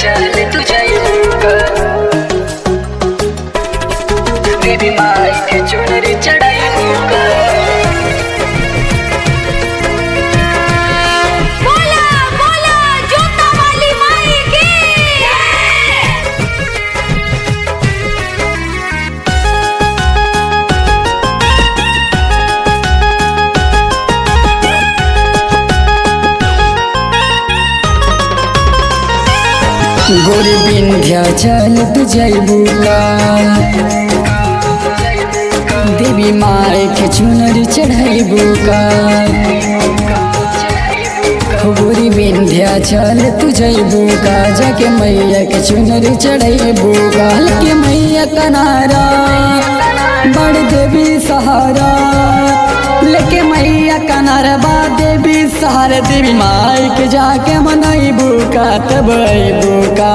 चल तू जाइबूका देवी माई के चुनरी चढ़ाइबूका। बोला बोला जोता वाली माई की गोरी विंध्याचल तू जाइबूका देवी माई के चुनरी चढ़ाइबूका। गोरी विंध्याचल तू जाइबूका जाके मैया के चुनरी चढ़ाइबूका। के मैया कनारा बड़ देवी सहारा लेके मैया कनारा बा देवी सहारा देवी माई के जाके मनाइबूका तब आइबूका।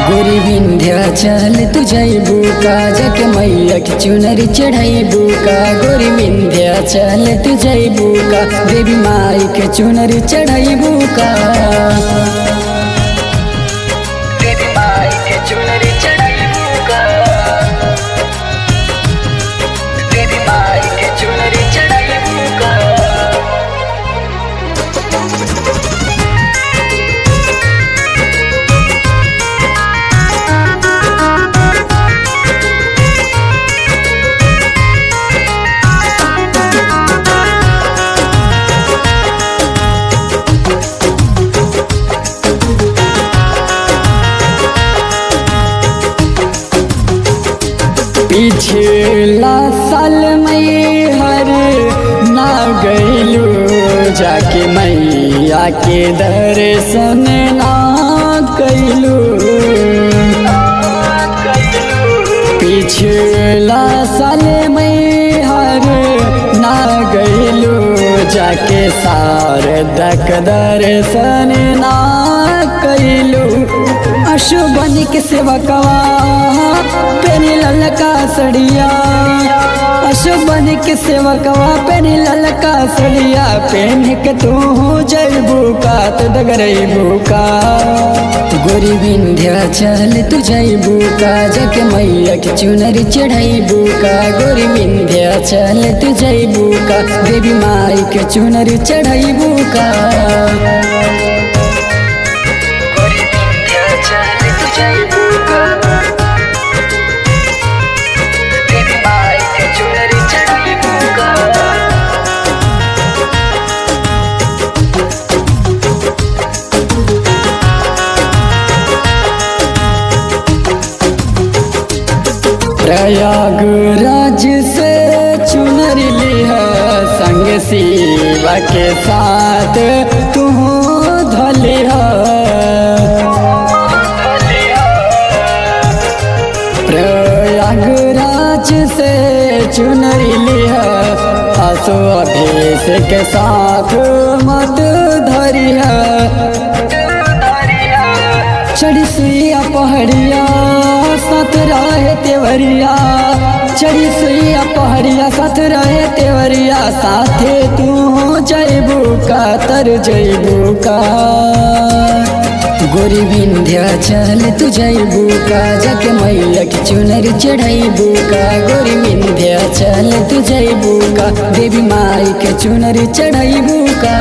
गोरी विंध्याचल तू जाइबूका जाके मैया के चुनरी चढ़ाइबूका। गोरी विंध्याचल तू जाइबूका देवी माई के चुनरी चढ़ाइबूका। देवी माई के चुनरी चढ़ाइबूका देवी माई के चुनरी चढ़ाइबूका। पिछला साल मैं हर ना गईलू जाके मैया के दर्शन ना कैलू। पिछला साल मैं हर ना गईलू जाके शारदा के दर्शन ना कैलू। अशुभन के सेवकवा पेनी ललका सड़िया अशुभन के सेवकवा पेनी ललका सड़िया पेन के तू जाइबूका तो डगरइबूका। गोरी विंध्याचल तू जाइबूका जाके मैया के चुनरी चढ़ाइबूका। गोरी विंध्याचल तू जाइबूका देवी माई के चुनरी चढ़ाइबूका। प्रयागराज से चुनरी लिया संग शिवा के साथ तू धलिया। प्रयागराज से चुनरी लिया आसो अभिषेक के साथ मत धरिया। चढ़ी सुइया पहाड़िया साथ रहे तेवरिया चढ़ी सुइया पहाड़िया साथ रहे तेवरिया साथे तू जाइबूका तर जाइबूका। गोरी विंध्याचल तू जाइबूका जाके मैया के चुनरी चढ़ाइबूका। गोरी विंध्याचल तू जाइबूका देवी माई के चुनरी चढ़ाइबूका।